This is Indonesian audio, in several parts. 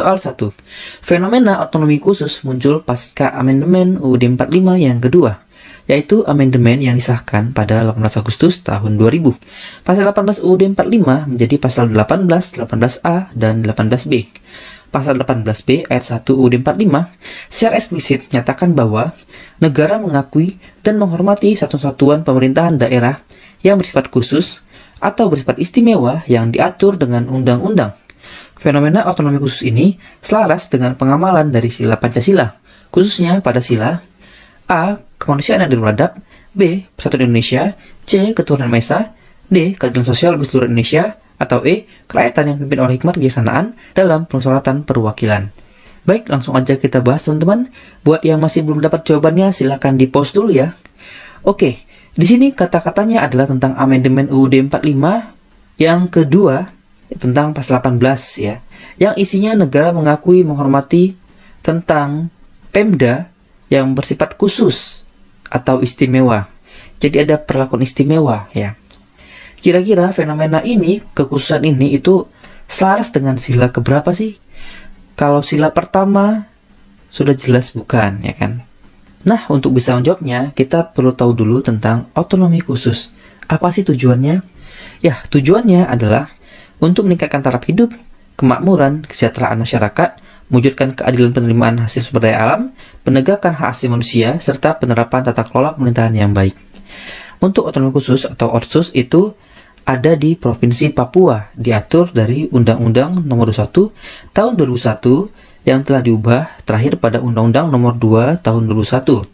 Soal 1. Fenomena otonomi khusus muncul pasca amandemen UUD 45 yang kedua, yaitu amandemen yang disahkan pada 18 Agustus tahun 2000. Pasal 18 UUD 45 menjadi pasal 18, 18A, dan 18B. Pasal 18B ayat 1 UUD 45 secara eksplisit menyatakan bahwa negara mengakui dan menghormati satuan-satuan pemerintahan daerah yang bersifat khusus atau bersifat istimewa yang diatur dengan undang-undang. Fenomena otonomi khusus ini selaras dengan pengamalan dari sila Pancasila, khususnya pada sila A. Kemanusiaan yang adil beradab, B. Persatuan Indonesia, C. Ketuhanan Maha Esa, D. Keadilan sosial bagi seluruh Indonesia, atau E. Kerakyatan yang dipimpin oleh hikmat kebijaksanaan dalam permusyawaratan perwakilan. Baik, langsung aja kita bahas teman-teman. Buat yang masih belum dapat jawabannya, silahkan di-pause dulu ya. Oke, di sini kata-katanya adalah tentang amandemen UUD 45 yang kedua, tentang pasal 18 ya, yang isinya negara mengakui menghormati tentang Pemda yang bersifat khusus atau istimewa. Jadi ada perlakuan istimewa ya. Kira-kira fenomena ini, kekhususan ini itu selaras dengan sila keberapa sih? Kalau sila pertama sudah jelas bukan ya kan. Nah, untuk bisa menjawabnya, kita perlu tahu dulu tentang otonomi khusus. Apa sih tujuannya? Ya, tujuannya adalah untuk meningkatkan taraf hidup, kemakmuran, kesejahteraan masyarakat, mewujudkan keadilan penerimaan hasil sumber daya alam, penegakan hak asasi manusia, serta penerapan tata kelola pemerintahan yang baik. Untuk otonomi khusus atau Otsus itu ada di Provinsi Papua, diatur dari Undang-Undang Nomor 21 Tahun 2001 yang telah diubah terakhir pada Undang-Undang Nomor 2 Tahun 2001.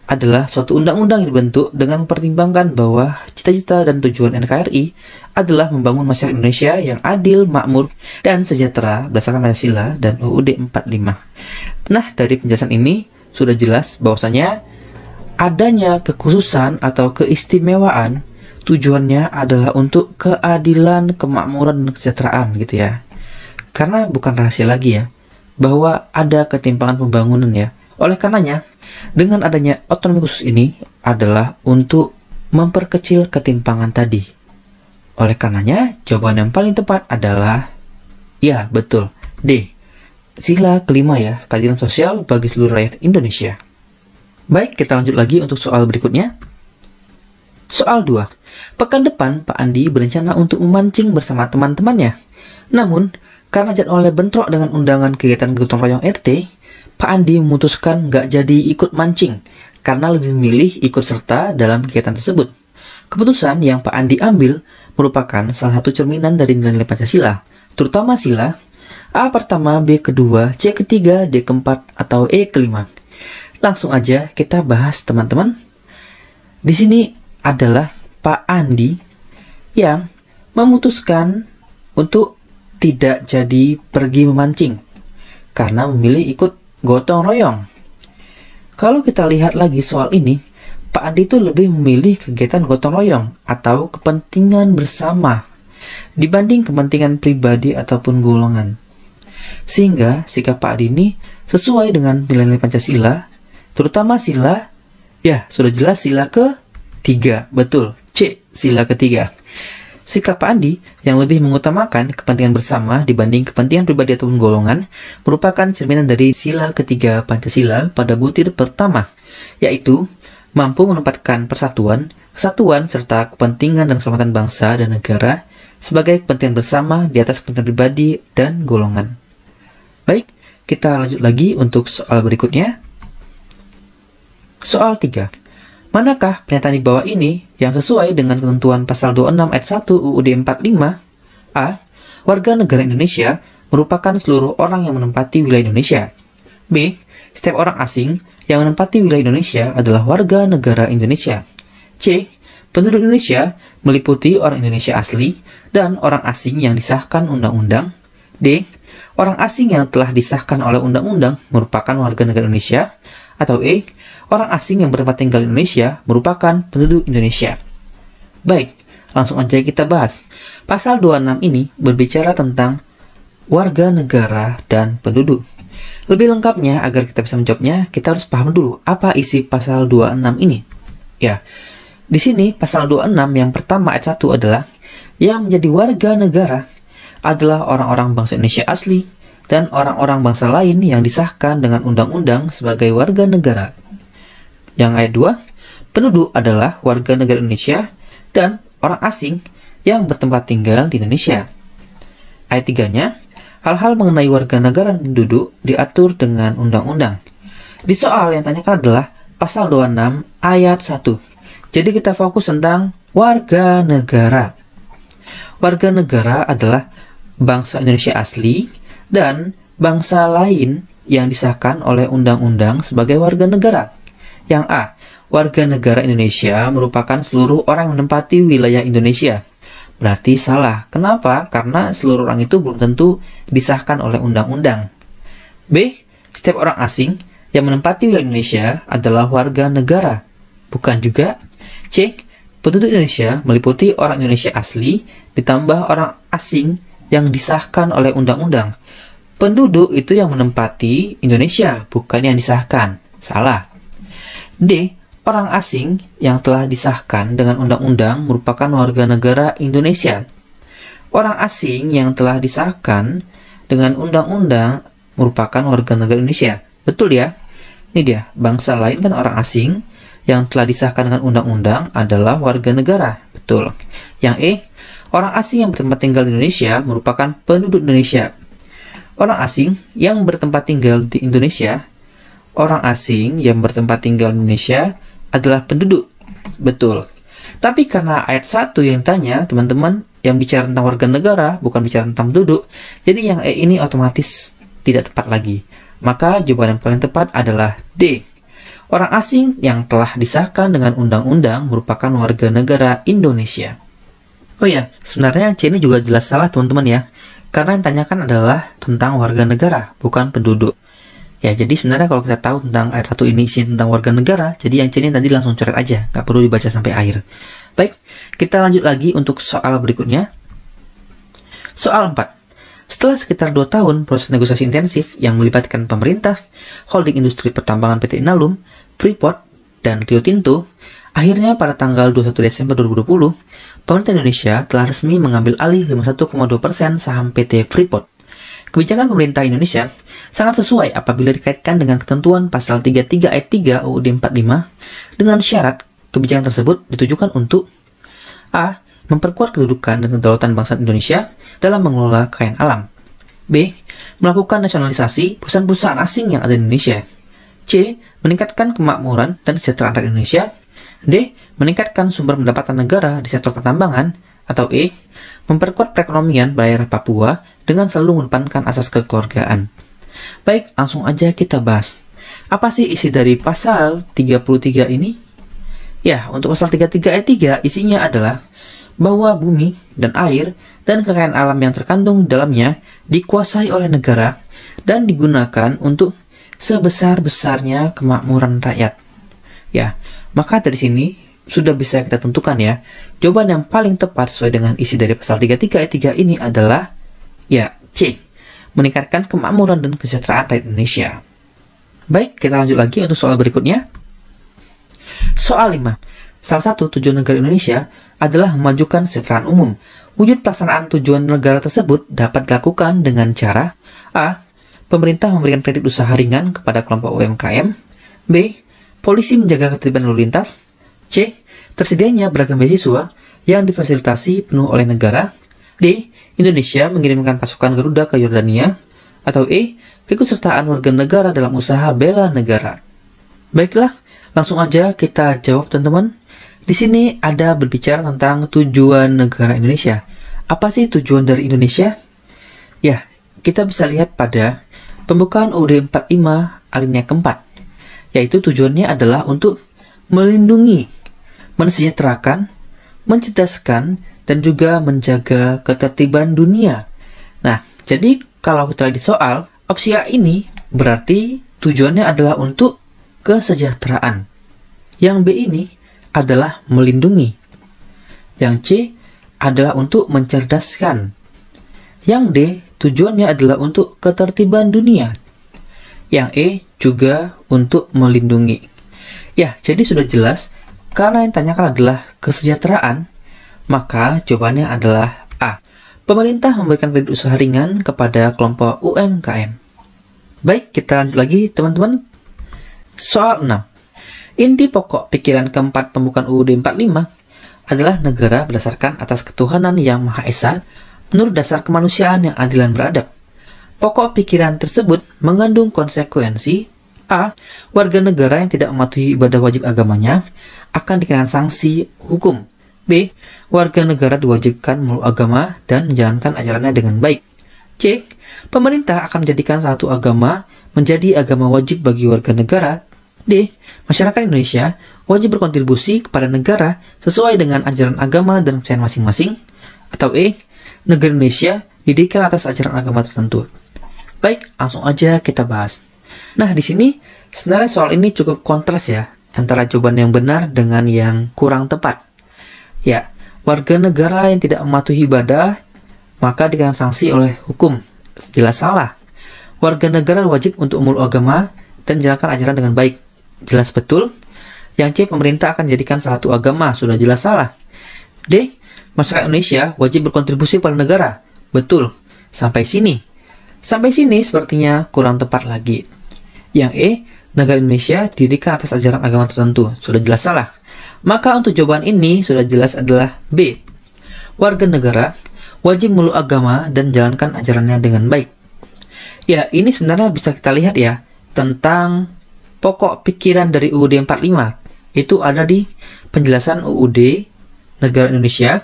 Adalah suatu undang-undang yang dibentuk dengan mempertimbangkan bahwa cita-cita dan tujuan NKRI adalah membangun masyarakat Indonesia yang adil, makmur, dan sejahtera berdasarkan Pancasila dan UUD 45. Nah, dari penjelasan ini sudah jelas bahwasanya adanya kekhususan atau keistimewaan tujuannya adalah untuk keadilan, kemakmuran, dan kesejahteraan gitu ya. Karena bukan rahasia lagi ya, bahwa ada ketimpangan pembangunan ya. Oleh karenanya, dengan adanya otonomi khusus ini adalah untuk memperkecil ketimpangan tadi. Oleh karenanya, jawaban yang paling tepat adalah ya, betul, D. Sila kelima ya, keadilan sosial bagi seluruh rakyat Indonesia. Baik, kita lanjut lagi untuk soal berikutnya. Soal 2. Pekan depan, Pak Andi berencana untuk memancing bersama teman-temannya. Namun, karena jadwalnya bentrok dengan undangan kegiatan gotong royong RT, Pak Andi memutuskan nggak jadi ikut mancing karena lebih memilih ikut serta dalam kegiatan tersebut. Keputusan yang Pak Andi ambil merupakan salah satu cerminan dari nilai-nilai Pancasila, terutama sila A pertama, B kedua, C ketiga, D keempat, atau E kelima. Langsung aja kita bahas teman-teman. Di sini adalah Pak Andi yang memutuskan untuk tidak jadi pergi memancing karena memilih ikut gotong royong. Kalau kita lihat lagi soal ini, Pak Andi itu lebih memilih kegiatan gotong royong atau kepentingan bersama dibanding kepentingan pribadi ataupun golongan. Sehingga sikap Pak Andi ini sesuai dengan nilai-nilai Pancasila, terutama sila, ya sudah jelas sila ketiga, betul, C, sila ketiga. Sikap Pak Andi yang lebih mengutamakan kepentingan bersama dibanding kepentingan pribadi ataupun golongan merupakan cerminan dari sila ketiga Pancasila pada butir pertama, yaitu mampu menempatkan persatuan, kesatuan, serta kepentingan dan keselamatan bangsa dan negara sebagai kepentingan bersama di atas kepentingan pribadi dan golongan. Baik, kita lanjut lagi untuk soal berikutnya. Soal 3. Manakah pernyataan di bawah ini yang sesuai dengan ketentuan pasal 26 ayat 1 UUD 45? A. Warga negara Indonesia merupakan seluruh orang yang menempati wilayah Indonesia. B. Setiap orang asing yang menempati wilayah Indonesia adalah warga negara Indonesia. C. Penduduk Indonesia meliputi orang Indonesia asli dan orang asing yang disahkan undang-undang. D. Orang asing yang telah disahkan oleh undang-undang merupakan warga negara Indonesia. Atau E. Orang asing yang bertempat tinggal di Indonesia merupakan penduduk Indonesia. Baik, langsung aja kita bahas. Pasal 26 ini berbicara tentang warga negara dan penduduk. Lebih lengkapnya, agar kita bisa menjawabnya, kita harus paham dulu apa isi pasal 26 ini. Ya, di sini pasal 26 yang pertama ayat 1 adalah yang menjadi warga negara adalah orang-orang bangsa Indonesia asli dan orang-orang bangsa lain yang disahkan dengan undang-undang sebagai warga negara. Yang ayat 2, penduduk adalah warga negara Indonesia dan orang asing yang bertempat tinggal di Indonesia. Ayat 3-nya, hal-hal mengenai warga negara dan penduduk diatur dengan undang-undang. Di soal yang tanyakan adalah pasal 26 ayat 1. Jadi kita fokus tentang warga negara. Warga negara adalah bangsa Indonesia asli dan bangsa lain yang disahkan oleh undang-undang sebagai warga negara. Yang A, warga negara Indonesia merupakan seluruh orang yang menempati wilayah Indonesia. Berarti salah. Kenapa? Karena seluruh orang itu belum tentu disahkan oleh undang-undang. B, setiap orang asing yang menempati wilayah Indonesia adalah warga negara. Bukan juga. C, penduduk Indonesia meliputi orang Indonesia asli ditambah orang asing yang disahkan oleh undang-undang. Penduduk itu yang menempati Indonesia, bukan yang disahkan. Salah. D, orang asing yang telah disahkan dengan undang-undang merupakan warga negara Indonesia. Orang asing yang telah disahkan dengan undang-undang merupakan warga negara Indonesia. Betul ya? Ini dia, bangsa lain kan orang asing, yang telah disahkan dengan undang-undang adalah warga negara. Betul. Yang E, orang asing yang bertempat tinggal di Indonesia merupakan penduduk Indonesia. Orang asing yang bertempat tinggal di Indonesia, orang asing yang bertempat tinggal di Indonesia adalah penduduk. Betul. Tapi karena ayat 1 yang tanya, teman-teman, yang bicara tentang warga negara, bukan bicara tentang penduduk, jadi yang E ini otomatis tidak tepat lagi. Maka jawaban yang paling tepat adalah D. Orang asing yang telah disahkan dengan undang-undang merupakan warga negara Indonesia. Oh ya, sebenarnya C ini juga jelas salah teman-teman ya. Karena yang tanyakan adalah tentang warga negara, bukan penduduk. Ya, jadi sebenarnya kalau kita tahu tentang ayat 1 ini isi tentang warga negara, jadi yang C ini tadi langsung coret aja, nggak perlu dibaca sampai akhir. Baik, kita lanjut lagi untuk soal berikutnya. Soal 4. Setelah sekitar 2 tahun proses negosiasi intensif yang melibatkan pemerintah, holding industri pertambangan PT Inalum, Freeport, dan Rio Tinto, akhirnya pada tanggal 21 Desember 2020, pemerintah Indonesia telah resmi mengambil alih 51,2% saham PT Freeport. Kebijakan pemerintah Indonesia sangat sesuai apabila dikaitkan dengan ketentuan pasal 33 ayat 3 UUD 45 dengan syarat kebijakan tersebut ditujukan untuk A. Memperkuat kedudukan dan kedaulatan bangsa Indonesia dalam mengelola kekayaan alam. B. Melakukan nasionalisasi perusahaan-perusahaan asing yang ada di Indonesia. C. Meningkatkan kemakmuran dan kesejahteraan rakyat Indonesia. D. Meningkatkan sumber pendapatan negara di sektor pertambangan. Atau E. Memperkuat perekonomian daerah Papua dengan selalu mengedepankan asas kekeluargaan. Baik, langsung aja kita bahas. Apa sih isi dari pasal 33 ini? Ya, untuk pasal 33 ayat 3 isinya adalah bahwa bumi dan air dan kekayaan alam yang terkandung di dalamnya dikuasai oleh negara dan digunakan untuk sebesar-besarnya kemakmuran rakyat. Ya, maka dari sini sudah bisa kita tentukan ya, jawaban yang paling tepat sesuai dengan isi dari pasal 33 ayat 3 ini adalah ya, C. Meningkatkan kemakmuran dan kesejahteraan rakyat Indonesia. Baik, kita lanjut lagi untuk soal berikutnya. Soal 5. Salah satu tujuan negara Indonesia adalah memajukan kesejahteraan umum. Wujud pelaksanaan tujuan negara tersebut dapat dilakukan dengan cara A. Pemerintah memberikan kredit usaha ringan kepada kelompok UMKM. B. Polisi menjaga ketertiban lalu lintas. C. Tersedianya beragam beasiswa yang difasilitasi penuh oleh negara. D. Indonesia mengirimkan pasukan Garuda ke Yordania. Atau E. Keikutsertaan warga negara dalam usaha bela negara. Baiklah, langsung aja kita jawab teman-teman. Di sini ada berbicara tentang tujuan negara Indonesia. Apa sih tujuan dari Indonesia? Ya, kita bisa lihat pada pembukaan UUD 45 alinea keempat, yaitu tujuannya adalah untuk melindungi, mensejahterakan, mencerdaskan, dan juga menjaga ketertiban dunia. Nah, jadi kalau kita lihat di soal, opsi A ini berarti tujuannya adalah untuk kesejahteraan. Yang B ini adalah melindungi. Yang C adalah untuk mencerdaskan. Yang D tujuannya adalah untuk ketertiban dunia. Yang E juga untuk melindungi. Ya, jadi sudah jelas, karena yang ditanyakan adalah kesejahteraan, maka jawabannya adalah A. Pemerintah memberikan kredit usaha ringan kepada kelompok UMKM. Baik, kita lanjut lagi teman-teman. Soal 6. Inti pokok pikiran keempat pembukaan UUD 45 adalah negara berdasarkan atas ketuhanan yang Maha Esa menurut dasar kemanusiaan yang adil dan beradab. Pokok pikiran tersebut mengandung konsekuensi A. Warga negara yang tidak mematuhi ibadah wajib agamanya akan dikenakan sanksi hukum. B. Warga negara diwajibkan memeluk agama dan menjalankan ajarannya dengan baik. C. Pemerintah akan menjadikan satu agama menjadi agama wajib bagi warga negara. D. Masyarakat Indonesia wajib berkontribusi kepada negara sesuai dengan ajaran agama dan kepercayaan masing-masing. Atau E. Negara Indonesia didirikan atas ajaran agama tertentu. Baik, langsung aja kita bahas. Nah, di sini sebenarnya soal ini cukup kontras ya, antara jawaban yang benar dengan yang kurang tepat. Ya, warga negara yang tidak mematuhi ibadah maka dikenakan sanksi oleh hukum. Jelas salah. Warga negara wajib untuk memeluk agama dan menjalankan ajaran dengan baik. Jelas betul. Yang C, pemerintah akan menjadikan satu agama. Sudah jelas salah. D, masyarakat Indonesia wajib berkontribusi kepada negara. Betul. Sampai sini. Sampai sini sepertinya kurang tepat lagi. Yang E, negara Indonesia didirikan atas ajaran agama tertentu. Sudah jelas salah. Maka untuk jawaban ini sudah jelas adalah B. Warga negara wajib memeluk agama dan menjalankan ajarannya dengan baik. Ya, ini sebenarnya bisa kita lihat ya, tentang pokok pikiran dari UUD 45. Itu ada di penjelasan UUD Negara Indonesia,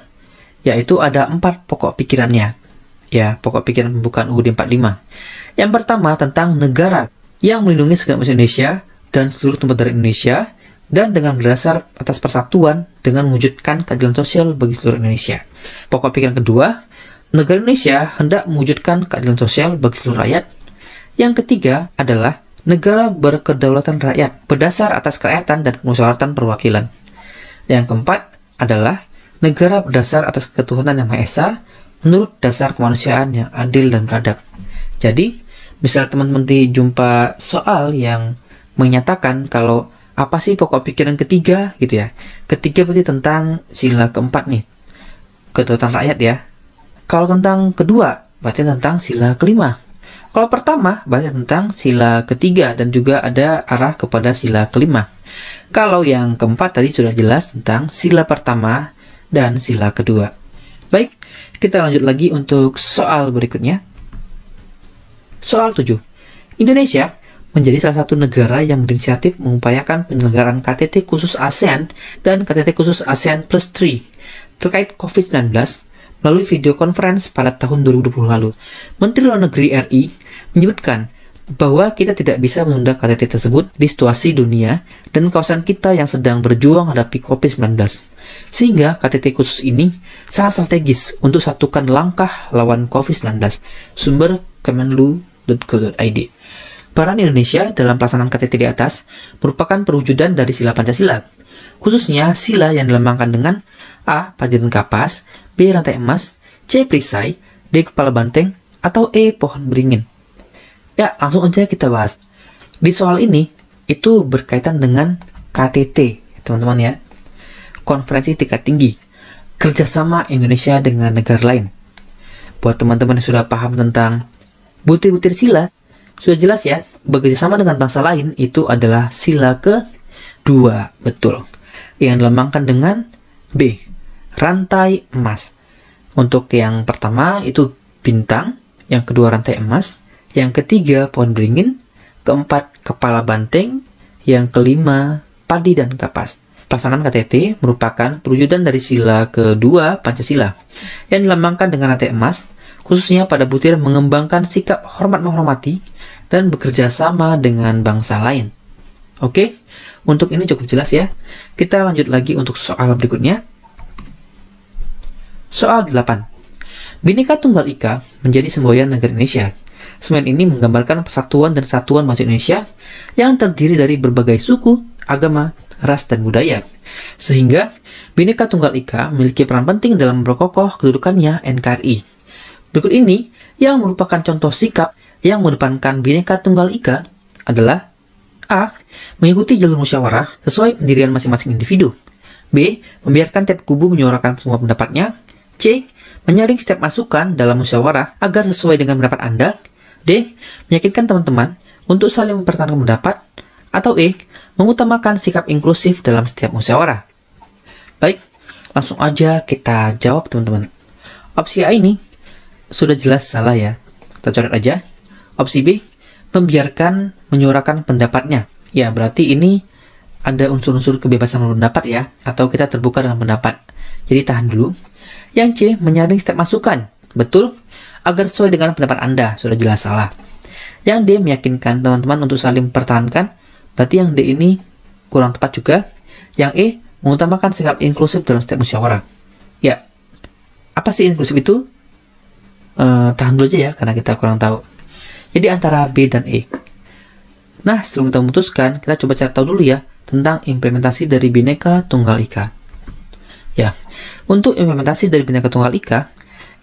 yaitu ada 4 pokok pikirannya. Ya, pokok pikiran pembukaan UUD 45. Yang pertama tentang negara yang melindungi segenap manusia Indonesia dan seluruh tempat dari Indonesia, dan dengan berdasar atas persatuan dengan mewujudkan keadilan sosial bagi seluruh Indonesia. Pokok pikiran kedua, negara Indonesia hendak mewujudkan keadilan sosial bagi seluruh rakyat. Yang ketiga adalah negara berkedaulatan rakyat berdasar atas kerakyatan dan kemusyawaratan perwakilan. Yang keempat adalah negara berdasar atas ketuhanan yang Maha Esa menurut dasar kemanusiaan yang adil dan beradab. Jadi, misalnya teman-teman jumpa soal yang menyatakan kalau apa sih pokok pikiran ketiga gitu ya. Ketiga berarti tentang sila keempat nih, kedaulatan rakyat ya. Kalau tentang kedua berarti tentang sila kelima. Kalau pertama berarti tentang sila ketiga dan juga ada arah kepada sila kelima. Kalau yang keempat tadi sudah jelas tentang sila pertama dan sila kedua. Baik, kita lanjut lagi untuk soal berikutnya. Soal 7. Indonesia menjadi salah satu negara yang berinisiatif mengupayakan penyelenggaraan KTT khusus ASEAN dan KTT khusus ASEAN Plus 3 terkait COVID-19 melalui video conference pada tahun 2020 lalu. Menteri Luar Negeri RI menyebutkan bahwa kita tidak bisa menunda KTT tersebut di situasi dunia dan kawasan kita yang sedang berjuang menghadapi COVID-19. Sehingga KTT khusus ini sangat strategis untuk satukan langkah lawan COVID-19. Sumber kemenlu.go.id. Peran Indonesia dalam pelaksanaan KTT di atas merupakan perwujudan dari sila Pancasila, khususnya sila yang dilambangkan dengan A. Padiran kapas, B. Rantai emas, C. Perisai, D. Kepala banteng, atau E. Pohon beringin. Ya, langsung aja kita bahas. Di soal ini, itu berkaitan dengan KTT, teman-teman ya. Konferensi tingkat tinggi, kerjasama Indonesia dengan negara lain. Buat teman-teman yang sudah paham tentang butir-butir sila, sudah jelas ya, bekerjasama dengan bangsa lain itu adalah sila kedua, betul. Yang dilambangkan dengan B, rantai emas. Untuk yang pertama itu bintang, yang kedua rantai emas, yang ketiga pohon beringin, keempat kepala banteng, yang kelima padi dan kapas. Pelaksanaan KTT merupakan perwujudan dari sila kedua Pancasila, yang dilambangkan dengan rantai emas, khususnya pada butir mengembangkan sikap hormat menghormati dan bekerja sama dengan bangsa lain. Oke, untuk ini cukup jelas ya. Kita lanjut lagi untuk soal berikutnya. Soal 8. Bhinneka Tunggal Ika menjadi semboyan negara Indonesia. Semboyan ini menggambarkan persatuan dan kesatuan bangsa Indonesia yang terdiri dari berbagai suku, agama, ras, dan budaya. Sehingga Bhinneka Tunggal Ika memiliki peran penting dalam memperkokoh kedudukannya NKRI. Berikut ini yang merupakan contoh sikap yang mengedepankan Bhinneka Tunggal Ika adalah A. Mengikuti jalur musyawarah sesuai pendirian masing-masing individu. B. Membiarkan tiap kubu menyuarakan semua pendapatnya. C. menyaring setiap masukan dalam musyawarah agar sesuai dengan pendapat Anda. D. Meyakinkan teman-teman untuk saling mempertahankan pendapat. Atau E. Mengutamakan sikap inklusif dalam setiap musyawarah. Baik, langsung aja kita jawab teman-teman. Opsi A ini sudah jelas salah ya. Kita coret aja. Opsi B, membiarkan menyuarakan pendapatnya. Ya, berarti ini ada unsur-unsur kebebasan berpendapat ya, atau kita terbuka dengan pendapat. Jadi tahan dulu. Yang C, menyaring setiap masukan. Betul, agar sesuai dengan pendapat Anda. Sudah jelas salah. Yang D, meyakinkan teman-teman untuk saling mempertahankan. Berarti yang D ini kurang tepat juga. Yang E, mengutamakan sikap inklusif dalam setiap musyawarah. Ya, apa sih inklusif itu? Tahan dulu aja ya, karena kita kurang tahu. Jadi antara B dan E. Nah, sebelum kita memutuskan, kita coba cari tahu dulu ya tentang implementasi dari Bhinneka Tunggal Ika. Ya, untuk implementasi dari Bhinneka Tunggal Ika,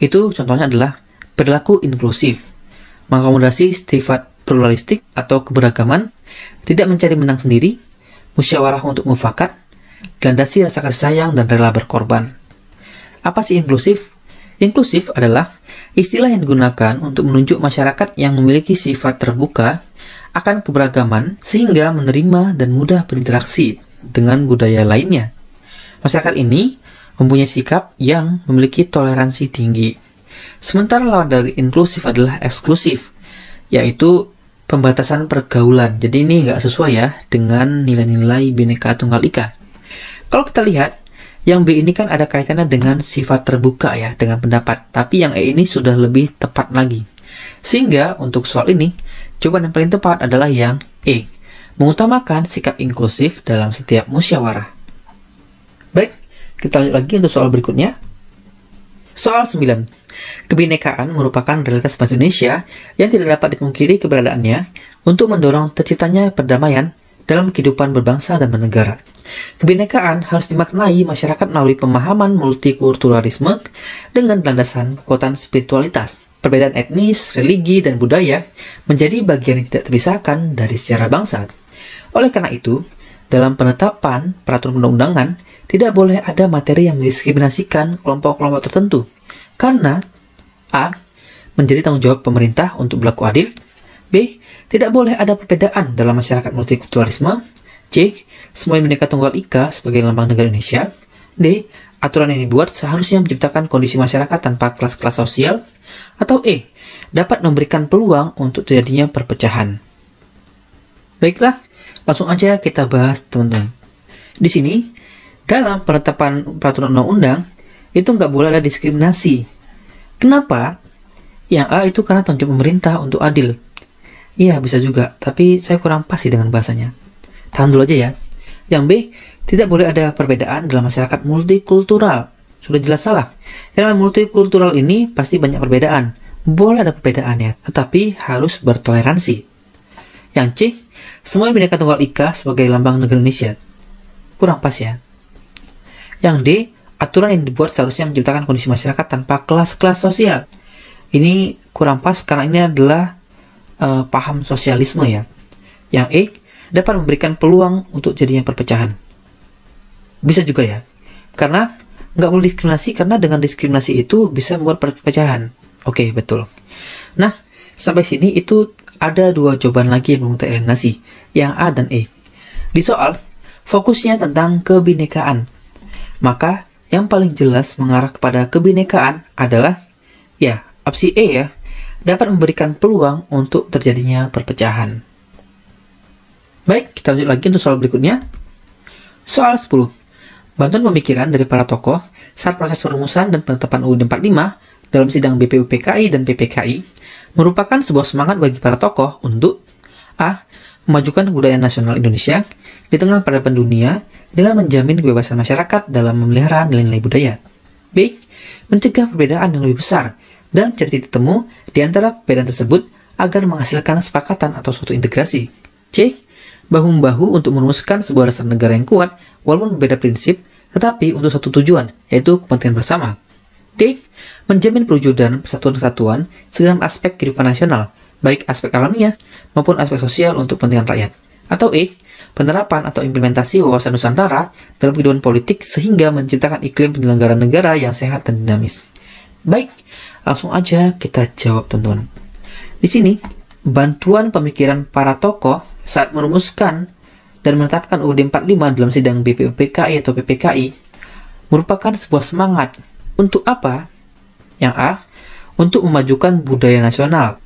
itu contohnya adalah perilaku inklusif, mengakomodasi sifat pluralistik atau keberagaman, tidak mencari menang sendiri, musyawarah untuk mufakat, dilandasi rasa kasih sayang dan rela berkorban. Apa sih inklusif? Inklusif adalah istilah yang digunakan untuk menunjuk masyarakat yang memiliki sifat terbuka akan keberagaman sehingga menerima dan mudah berinteraksi dengan budaya lainnya. Masyarakat ini mempunyai sikap yang memiliki toleransi tinggi. Sementara lawan dari inklusif adalah eksklusif, yaitu pembatasan pergaulan. Jadi ini nggak sesuai ya dengan nilai-nilai Bhinneka Tunggal Ika. Kalau kita lihat, yang B ini kan ada kaitannya dengan sifat terbuka ya, dengan pendapat. Tapi yang E ini sudah lebih tepat lagi. Sehingga untuk soal ini, jawaban yang paling tepat adalah yang E, mengutamakan sikap inklusif dalam setiap musyawarah. Baik, kita lanjut lagi untuk soal berikutnya. Soal 9. Kebinekaan merupakan realitas bangsa Indonesia yang tidak dapat dipungkiri keberadaannya untuk mendorong terciptanya perdamaian dalam kehidupan berbangsa dan bernegara. Kebinekaan harus dimaknai masyarakat melalui pemahaman multikulturalisme dengan landasan kekuatan spiritualitas. Perbedaan etnis, religi, dan budaya menjadi bagian yang tidak terpisahkan dari sejarah bangsa. Oleh karena itu, dalam penetapan peraturan perundang-undangan, tidak boleh ada materi yang mendiskriminasikan kelompok-kelompok tertentu. Karena A. Menjadi tanggung jawab pemerintah untuk berlaku adil. B. Tidak boleh ada perbedaan dalam masyarakat multikulturalisme. C. Semua Bhinneka Tunggal Ika sebagai lambang negara Indonesia. D. Aturan yang dibuat seharusnya menciptakan kondisi masyarakat tanpa kelas-kelas sosial. Atau E. Dapat memberikan peluang untuk terjadinya perpecahan. Baiklah, langsung aja kita bahas teman-teman. Di sini, dalam penetapan peraturan undang-undang, itu nggak boleh ada diskriminasi. Kenapa? Yang A itu karena tanggung jawab pemerintah untuk adil. Iya, bisa juga, tapi saya kurang pasti dengan bahasanya. Tahan dulu aja ya. Yang B, tidak boleh ada perbedaan dalam masyarakat multikultural. Sudah jelas salah. Yang namanya multikultural ini pasti banyak perbedaan. Boleh ada perbedaannya, tetapi harus bertoleransi. Yang C, semua Bhinneka Tunggal Ika sebagai lambang negara Indonesia. Kurang pas ya. Yang D, aturan yang dibuat seharusnya menciptakan kondisi masyarakat tanpa kelas-kelas sosial. Ini kurang pas karena ini adalah paham sosialisme ya. Yang E, dapat memberikan peluang untuk jadinya perpecahan. Bisa juga ya, karena nggak boleh diskriminasi karena dengan diskriminasi itu bisa membuat perpecahan. Oke, betul. Nah, sampai sini itu ada dua jawaban lagi yang meminta eliminasi, yang A dan E. Di soal, fokusnya tentang kebinekaan. Maka, yang paling jelas mengarah kepada kebinekaan adalah, ya, opsi E ya, dapat memberikan peluang untuk terjadinya perpecahan. Baik, kita lanjut lagi untuk soal berikutnya. Soal 10. Bantuan pemikiran dari para tokoh saat proses perumusan dan penetapan UUD 45 dalam sidang BPUPKI dan PPKI merupakan sebuah semangat bagi para tokoh untuk A. Memajukan kebudayaan nasional Indonesia di tengah peradaban dunia dengan menjamin kebebasan masyarakat dalam memelihara nilai-nilai budaya. B. Mencegah perbedaan yang lebih besar dan mencari titik temu di antara perbedaan tersebut agar menghasilkan kesepakatan atau suatu integrasi. C. Bahu-membahu untuk merumuskan sebuah dasar negara yang kuat walaupun berbeda prinsip, tetapi untuk satu tujuan, yaitu kepentingan bersama. D. Menjamin perwujudan persatuan kesatuan segala aspek kehidupan nasional, baik aspek alamiah maupun aspek sosial untuk kepentingan rakyat. Atau E. Penerapan atau implementasi wawasan Nusantara dalam kehidupan politik sehingga menciptakan iklim penyelenggaraan negara yang sehat dan dinamis. Baik, langsung aja kita jawab teman-teman. Di sini, bantuan pemikiran para tokoh saat merumuskan dan menetapkan UUD 45 dalam sidang BPUPKI atau PPKI merupakan sebuah semangat. Untuk apa? Yang A, untuk memajukan budaya nasional.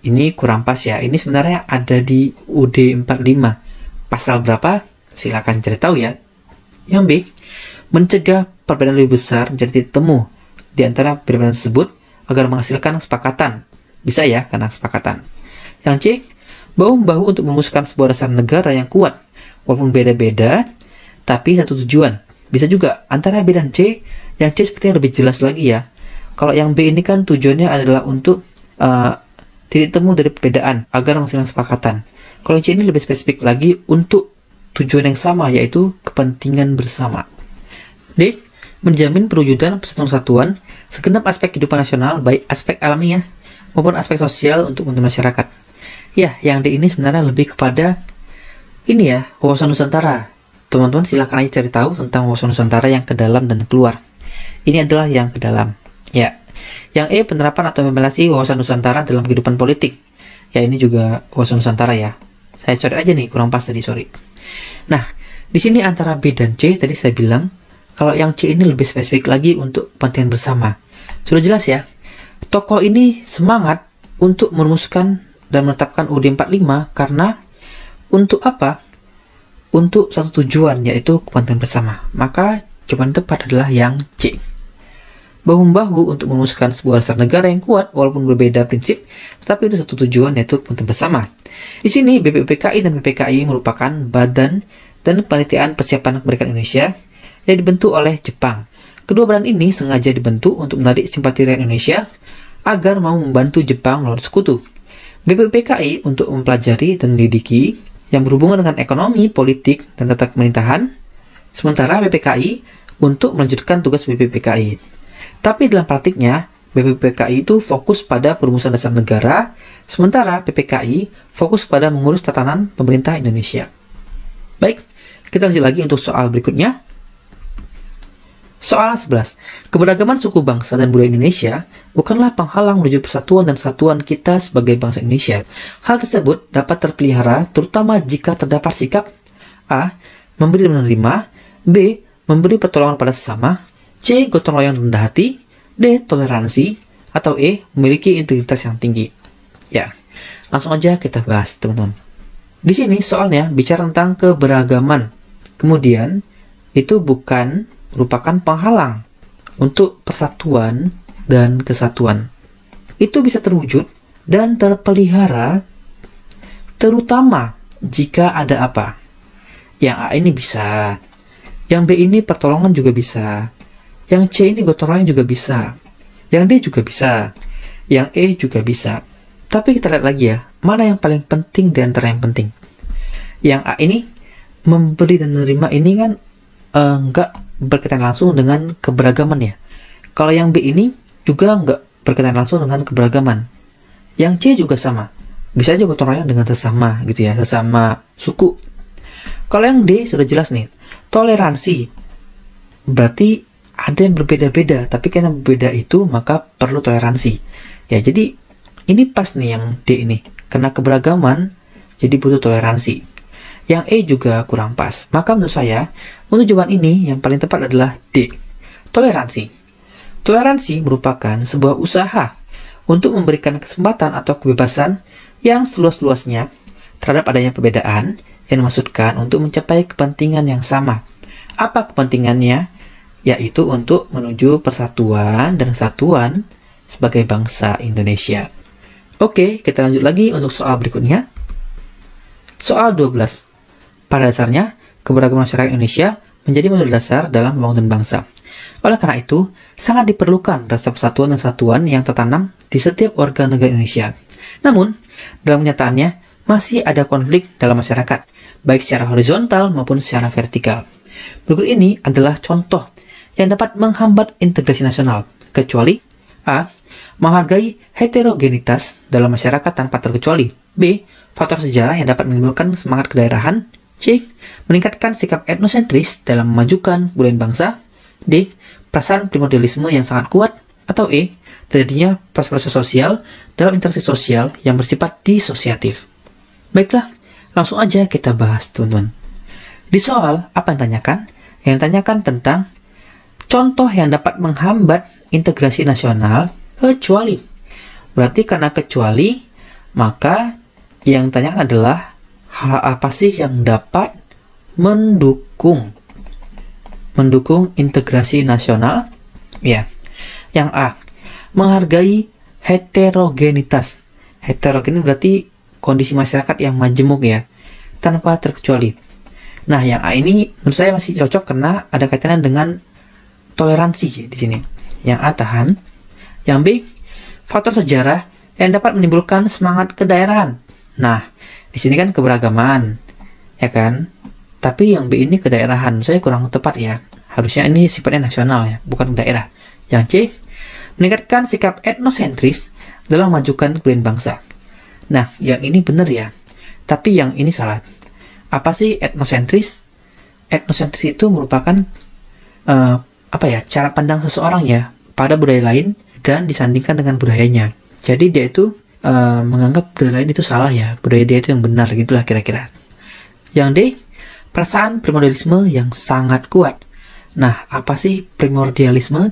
Ini kurang pas ya, ini sebenarnya ada di UUD 45. Pasal berapa? Silakan cari tahu ya. Yang B, mencegah perbedaan lebih besar menjadi titik temu di antara perbedaan tersebut agar menghasilkan kesepakatan. Bisa ya, karena kesepakatan. Yang C, bahu-membahu untuk merumuskan sebuah dasar negara yang kuat, walaupun beda-beda, tapi satu tujuan. Bisa juga antara B dan C, yang C sepertinya lebih jelas lagi ya. Kalau yang B ini kan tujuannya adalah untuk titik temu dari perbedaan agar menghasilkan kesepakatan. Kalau yang C ini lebih spesifik lagi untuk tujuan yang sama, yaitu kepentingan bersama. D, menjamin perwujudan persatuan segenap aspek kehidupan nasional, baik aspek alamiah maupun aspek sosial untuk masyarakat. Ya, yang D ini sebenarnya lebih kepada ini ya, wawasan Nusantara. Teman-teman silakan aja cari tahu tentang wawasan Nusantara yang ke dalam dan keluar. Ini adalah yang ke dalam. Ya. Yang E, penerapan atau implementasi wawasan Nusantara dalam kehidupan politik. Ya, ini juga wawasan Nusantara ya. Saya coret aja nih, kurang pas tadi, sorry. Nah, di sini antara B dan C tadi saya bilang, kalau yang C ini lebih spesifik lagi untuk kepentingan bersama. Sudah jelas ya. Tokoh ini semangat untuk merumuskan dan menetapkan UUD 45 karena untuk apa? Untuk satu tujuan, yaitu kepentingan bersama. Maka jawaban tepat adalah yang C. Bahu-membahu untuk merumuskan sebuah dasar negara yang kuat walaupun berbeda prinsip, tetapi itu satu tujuan, yaitu kepentingan bersama. Di sini BPUPKI dan PPKI merupakan badan dan penelitian persiapan kemerdekaan Indonesia yang dibentuk oleh Jepang. Kedua badan ini sengaja dibentuk untuk menarik simpati rakyat Indonesia agar mau membantu Jepang melawan sekutu. BPUPKI untuk mempelajari dan menyelidiki yang berhubungan dengan ekonomi, politik, dan tata pemerintahan, sementara PPKI untuk melanjutkan tugas BPUPKI. Tapi dalam praktiknya, BPUPKI itu fokus pada perumusan dasar negara, sementara PPKI fokus pada mengurus tatanan pemerintah Indonesia. Baik, kita lanjut lagi untuk soal berikutnya. Soal 11. Keberagaman suku bangsa dan budaya Indonesia bukanlah penghalang menuju persatuan dan kesatuan kita sebagai bangsa Indonesia. Hal tersebut dapat terpelihara terutama jika terdapat sikap A. Memberi dan menerima, B. Memberi pertolongan pada sesama, C. Gotong royong rendah hati, D. Toleransi, atau E. Memiliki integritas yang tinggi. Ya, langsung aja kita bahas teman-teman. Di sini soalnya bicara tentang keberagaman. Kemudian itu bukan merupakan penghalang untuk persatuan dan kesatuan. Itu bisa terwujud dan terpelihara terutama jika ada apa. Yang A ini bisa, yang B ini pertolongan juga bisa, yang C ini gotong royong juga bisa, yang D juga bisa, yang E juga bisa. Tapi kita lihat lagi ya, mana yang paling penting di antara yang penting. Yang A ini, memberi dan menerima ini kan enggak berkaitan langsung dengan keberagaman ya. Kalau yang B ini juga nggak berkaitan langsung dengan keberagaman. Yang C juga sama. Bisa aja gotong royong dengan sesama gitu ya, sesama suku. Kalau yang D sudah jelas nih, toleransi. Berarti ada yang berbeda-beda, tapi karena berbeda itu maka perlu toleransi. Ya, jadi ini pas nih yang D ini. Karena keberagaman, jadi butuh toleransi. Yang E juga kurang pas. Maka menurut saya, untuk jawaban ini yang paling tepat adalah D. Toleransi. Toleransi merupakan sebuah usaha untuk memberikan kesempatan atau kebebasan yang seluas-luasnya terhadap adanya perbedaan yang dimaksudkan untuk mencapai kepentingan yang sama. Apa kepentingannya? Yaitu untuk menuju persatuan dan kesatuan sebagai bangsa Indonesia. Oke, kita lanjut lagi untuk soal berikutnya. Soal 12. Pada dasarnya, keberagaman masyarakat Indonesia menjadi modal dasar dalam pembangunan bangsa. Oleh karena itu, sangat diperlukan rasa persatuan dan kesatuan yang tertanam di setiap warga negara Indonesia. Namun, dalam kenyataannya, masih ada konflik dalam masyarakat, baik secara horizontal maupun secara vertikal. Berikut ini adalah contoh yang dapat menghambat integrasi nasional, kecuali A. Menghargai heterogenitas dalam masyarakat tanpa terkecuali, B. Faktor sejarah yang dapat menimbulkan semangat kedaerahan, C. Meningkatkan sikap etnosentris dalam memajukan budaya bangsa, D. Perasaan primordialisme yang sangat kuat, Atau E, terjadinya proses-proses sosial dalam interaksi sosial yang bersifat disosiatif. Baiklah, langsung aja kita bahas teman-teman. Di soal, apa yang ditanyakan? Yang ditanyakan tentang contoh yang dapat menghambat integrasi nasional kecuali. Berarti karena kecuali, maka yang ditanyakan adalah hal apa sih yang dapat mendukung integrasi nasional? Ya, yang A, menghargai heterogenitas. Heterogen berarti kondisi masyarakat yang majemuk ya, tanpa terkecuali. Nah, yang A ini menurut saya masih cocok karena ada kaitannya dengan toleransi di sini. Yang A tahan. Yang B, faktor sejarah yang dapat menimbulkan semangat kedaerahan. Nah, di sini kan keberagaman, ya kan? Tapi yang B ini kedaerahan, saya kurang tepat ya. Harusnya ini sifatnya nasional ya, bukan daerah. Yang C, meningkatkan sikap etnosentris dalam memajukan kebudayaan bangsa. Nah, yang ini benar ya. Tapi yang ini salah. Apa sih etnosentris? Etnosentris itu merupakan cara pandang seseorang ya pada budaya lain dan disandingkan dengan budayanya. Jadi dia itu menganggap budaya lain itu salah ya, budaya dia itu yang benar gitulah kira-kira. Yang D, perasaan primordialisme yang sangat kuat. Nah, apa sih primordialisme?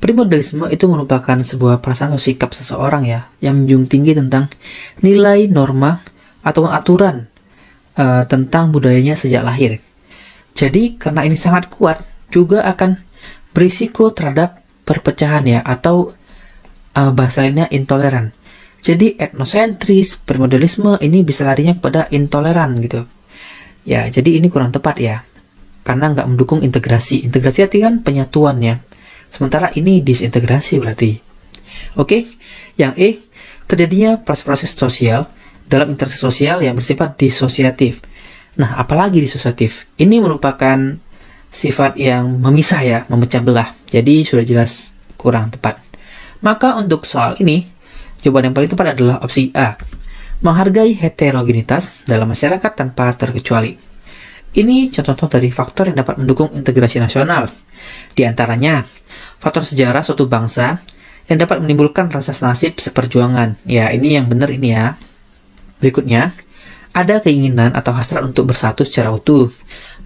Primordialisme itu merupakan sebuah perasaan atau sikap seseorang ya, yang menjunjung tinggi tentang nilai, norma, atau aturan tentang budayanya sejak lahir. Jadi, karena ini sangat kuat, juga akan berisiko terhadap perpecahan ya, atau bahasa lainnya intoleran. Jadi, etnosentris, primordialisme ini bisa larinya kepada intoleran gitu. Ya, jadi ini kurang tepat ya, karena nggak mendukung integrasi. Integrasi artinya kan penyatuan ya. Sementara ini disintegrasi berarti. Oke, yang E, terjadinya proses-proses sosial dalam interaksi sosial yang bersifat disosiatif. Nah, apalagi disosiatif? Ini merupakan sifat yang memisah ya, memecah belah. Jadi sudah jelas kurang tepat. Maka untuk soal ini, jawaban yang paling tepat adalah opsi A, menghargai heterogenitas dalam masyarakat tanpa terkecuali. Ini contoh-contoh dari faktor yang dapat mendukung integrasi nasional. Di antaranya, faktor sejarah suatu bangsa yang dapat menimbulkan rasa nasib seperjuangan. Ya, ini yang benar ini ya. Berikutnya, ada keinginan atau hasrat untuk bersatu secara utuh,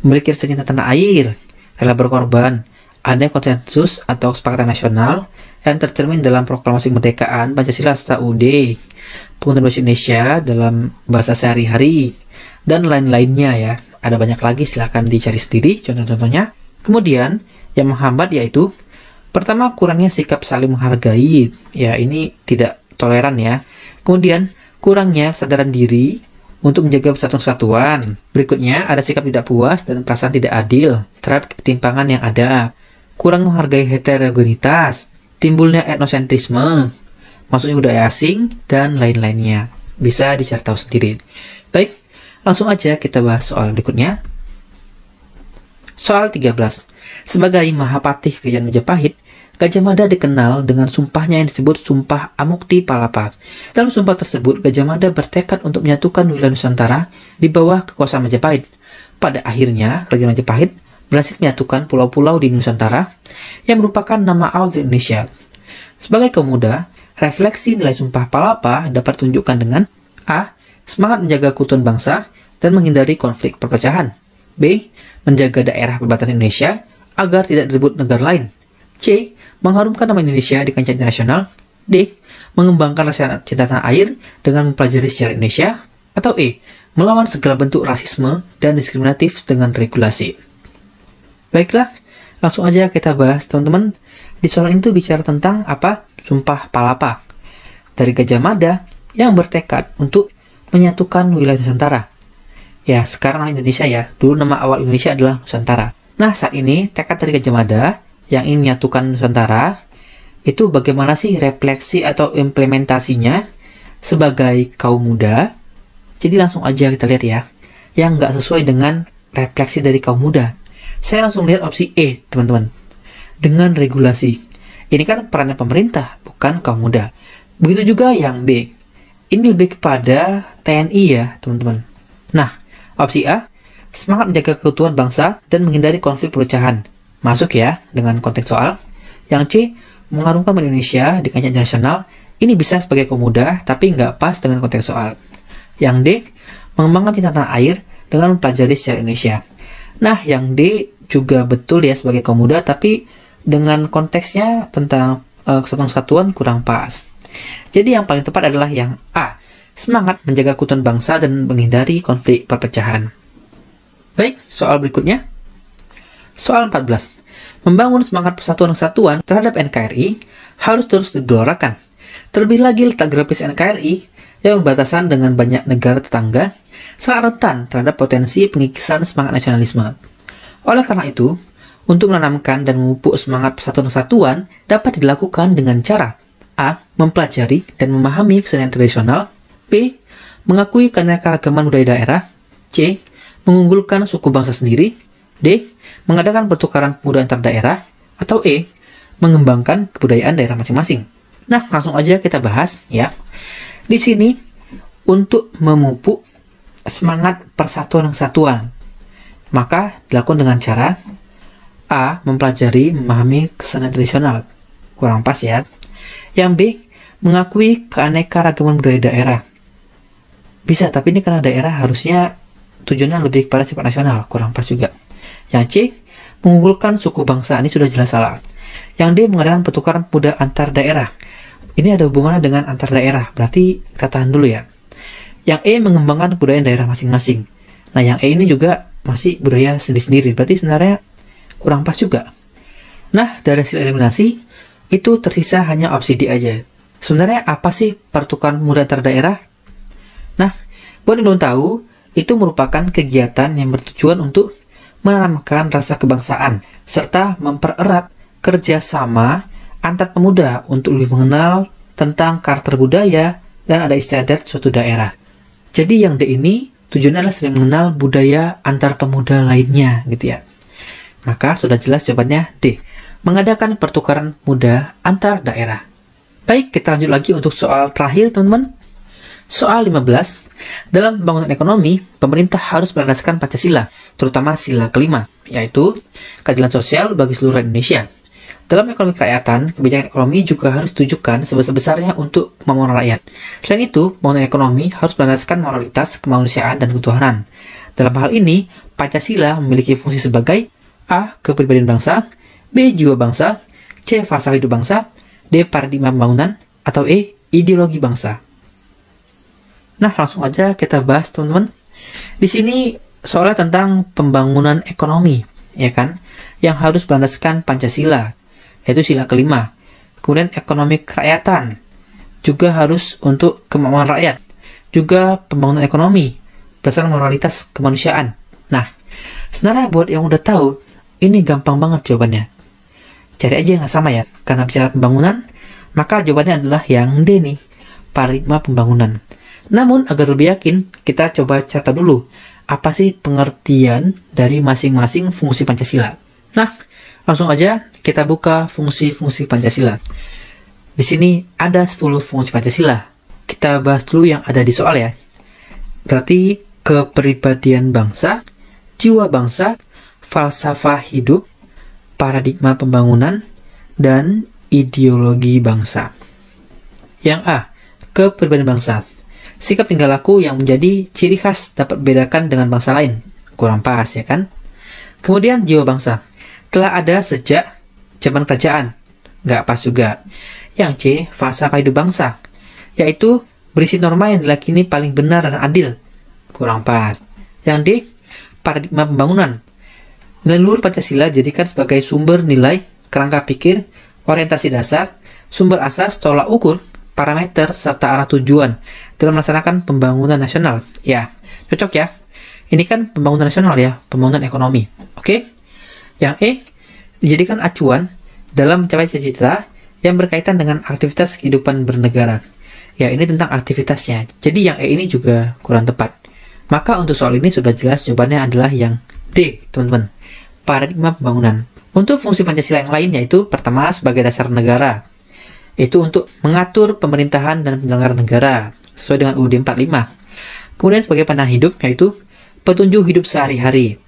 memiliki rasa cinta tanah air, rela berkorban, ada konsensus atau kesepakatan nasional yang tercermin dalam proklamasi kemerdekaan Pancasila serta UUD, penggunaan bahasa Indonesia dalam bahasa sehari-hari, dan lain-lainnya ya. Ada banyak lagi, silahkan dicari sendiri contoh-contohnya. Kemudian, yang menghambat yaitu pertama, kurangnya sikap saling menghargai. Ya, ini tidak toleran ya. Kemudian, kurangnya kesadaran diri untuk menjaga persatuan-kesatuan. Berikutnya, ada sikap tidak puas dan perasaan tidak adil terhadap ketimpangan yang ada. Kurang menghargai heterogenitas, timbulnya etnosentrisme, maksudnya budaya asing, dan lain-lainnya. Bisa dicari tahu sendiri. Baik, langsung aja kita bahas soal berikutnya. Soal 13. Sebagai Mahapatih Kerajaan Majapahit, Gajah Mada dikenal dengan sumpahnya yang disebut Sumpah Amukti Palapa. Dalam sumpah tersebut, Gajah Mada bertekad untuk menyatukan wilayah Nusantara di bawah kekuasaan Majapahit. Pada akhirnya, Kerajaan Majapahit berhasil menyatukan pulau-pulau di Nusantara yang merupakan nama awal di Indonesia. Sebagai kaum muda, refleksi nilai Sumpah Palapa dapat ditunjukkan dengan A, semangat menjaga keutuhan bangsa dan menghindari konflik perpecahan. B, menjaga daerah perbatasan Indonesia agar tidak direbut negara lain. C, mengharumkan nama Indonesia di kancah internasional. D, mengembangkan rasa cinta tanah air dengan mempelajari sejarah Indonesia. Atau E, melawan segala bentuk rasisme dan diskriminatif dengan regulasi. Baiklah, langsung aja kita bahas teman-teman. Di soal itu bicara tentang apa? Sumpah Palapa dari Gajah Mada yang bertekad untuk menyatukan wilayah Nusantara. Ya, sekarang nama Indonesia ya. Dulu nama awal Indonesia adalah Nusantara. Nah, saat ini tekad dari Gajah Mada yang ingin menyatukan Nusantara itu bagaimana sih refleksi atau implementasinya sebagai kaum muda. Jadi langsung aja kita lihat ya, yang nggak sesuai dengan refleksi dari kaum muda. Saya langsung lihat opsi E, teman-teman. Dengan regulasi. Ini kan perannya pemerintah, bukan kaum muda. Begitu juga yang B. Ini lebih kepada TNI ya, teman-teman. Nah, opsi A, semangat menjaga keutuhan bangsa dan menghindari konflik perpecahan. Masuk ya dengan konteks soal. Yang C, mengharumkan Indonesia di kancah internasional, ini bisa sebagai komoda, tapi nggak pas dengan konteks soal. Yang D, mengembangkan cinta tanah air dengan mempelajari sejarah Indonesia. Nah, yang D juga betul ya sebagai komoda, tapi dengan konteksnya tentang kesatuan-kesatuan kurang pas. Jadi yang paling tepat adalah yang A, semangat menjaga keutuhan bangsa dan menghindari konflik perpecahan. Baik, soal berikutnya. Soal 14. Membangun semangat persatuan-kesatuan terhadap NKRI harus terus digelorakan. Terlebih lagi letak geografis NKRI yang berbatasan dengan banyak negara tetangga sangat rentan terhadap potensi pengikisan semangat nasionalisme. Oleh karena itu, untuk menanamkan dan memupuk semangat persatuan-kesatuan dapat dilakukan dengan cara A. Mempelajari dan memahami kesenian tradisional. B. Mengakui keanekaragaman budaya daerah. C. Mengunggulkan suku bangsa sendiri. D. Mengadakan pertukaran pemuda antar daerah. Atau E. Mengembangkan kebudayaan daerah masing-masing. Nah, langsung aja kita bahas ya. Di sini untuk memupuk semangat persatuan-kesatuan, maka dilakukan dengan cara A. Mempelajari, memahami kesenian tradisional. Kurang pas ya. Yang B. Mengakui keanekaragaman budaya daerah. Bisa, tapi ini karena daerah harusnya tujuannya lebih kepada sifat nasional. Kurang pas juga. Yang C. Mengunggulkan suku bangsa. Ini sudah jelas salah. Yang D. Mengadakan pertukaran pemuda antar daerah. Ini ada hubungannya dengan antar daerah. Berarti kita tahan dulu ya. Yang E. Mengembangkan kebudayaan daerah masing-masing. Nah, yang E ini juga masih budaya sendiri-sendiri. Berarti sebenarnya kurang pas juga. Nah, dari hasil eliminasi, itu tersisa hanya opsi D aja. Sebenarnya apa sih pertukaran pemuda antar daerah? Nah, buat yang belum tahu, itu merupakan kegiatan yang bertujuan untuk menanamkan rasa kebangsaan, serta mempererat kerjasama antar pemuda untuk lebih mengenal tentang karakter budaya dan adat istiadat suatu daerah. Jadi yang D ini tujuannya adalah sering mengenal budaya antar pemuda lainnya, gitu ya. Maka sudah jelas jawabannya D. Mengadakan pertukaran pemuda antar daerah. Baik, kita lanjut lagi untuk soal terakhir, teman-teman. Soal 15. Dalam pembangunan ekonomi, pemerintah harus melandaskan Pancasila, terutama sila kelima, yaitu keadilan sosial bagi seluruh Indonesia. Dalam ekonomi kerakyatan, kebijakan ekonomi juga harus ditujukan sebesar-besarnya untuk kemampuan rakyat. Selain itu, pembangunan ekonomi harus melandaskan moralitas, kemanusiaan, dan ketuhanan. Dalam hal ini, Pancasila memiliki fungsi sebagai A. Kepribadian bangsa, B. Jiwa bangsa, C. Falsafah hidup bangsa, D. Paradigma pembangunan, atau E. Ideologi bangsa. Nah, langsung aja kita bahas, teman-teman. Di sini soalnya tentang pembangunan ekonomi, ya kan? Yang harus berlandaskan Pancasila, yaitu sila kelima. Kemudian ekonomi kerakyatan juga harus untuk kemampuan rakyat. Juga pembangunan ekonomi berdasarkan moralitas kemanusiaan. Nah, sebenarnya buat yang udah tahu, ini gampang banget jawabannya. Cari aja yang sama ya. Karena bicara pembangunan, maka jawabannya adalah yang D nih, paradigma pembangunan. Namun, agar lebih yakin, kita coba catat dulu apa sih pengertian dari masing-masing fungsi Pancasila. Nah, langsung aja kita buka fungsi-fungsi Pancasila. Di sini ada 10 fungsi Pancasila. Kita bahas dulu yang ada di soal ya. Berarti kepribadian bangsa, jiwa bangsa, falsafah hidup, paradigma pembangunan, dan ideologi bangsa. Yang A. Kepribadian bangsa. Sikap tingkah laku yang menjadi ciri khas dapat membedakan dengan bangsa lain. Kurang pas ya kan? Kemudian jiwa bangsa. Telah ada sejak zaman kerajaan. Nggak pas juga. Yang C. Falsafah hidup bangsa. Yaitu berisi norma yang diyakini paling benar dan adil. Kurang pas. Yang D. Paradigma pembangunan. Nilai luhur Pancasila dijadikan sebagai sumber nilai, kerangka pikir, orientasi dasar, sumber asas, tolak ukur, parameter, serta arah tujuan dalam melaksanakan pembangunan nasional. Ya, cocok ya. Ini kan pembangunan nasional ya, pembangunan ekonomi. Oke? Yang E, dijadikan acuan dalam mencapai cita-cita yang berkaitan dengan aktivitas kehidupan bernegara. Ya, ini tentang aktivitasnya. Jadi yang E ini juga kurang tepat. Maka untuk soal ini sudah jelas jawabannya adalah yang D, teman-teman. Paradigma pembangunan. Untuk fungsi Pancasila yang lain yaitu pertama sebagai dasar negara. Itu untuk mengatur pemerintahan dan penyelenggaraan negara sesuai dengan UUD 45. Kemudian sebagai pandangan hidup yaitu petunjuk hidup sehari-hari.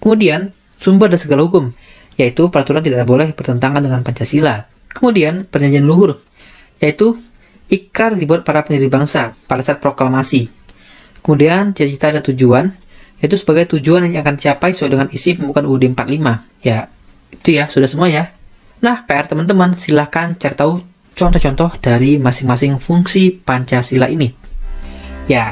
Kemudian sumber dan segala hukum yaitu peraturan tidak boleh bertentangan dengan Pancasila. Kemudian perjanjian luhur, yaitu ikrar dibuat para pendiri bangsa pada saat proklamasi. Kemudian cita-cita dan tujuan, yaitu sebagai tujuan yang akan dicapai sesuai dengan isi pembukaan UUD 45. Ya, itu ya, sudah semua ya. Nah, PR teman-teman, silahkan cari tahu contoh-contoh dari masing-masing fungsi Pancasila ini. Ya,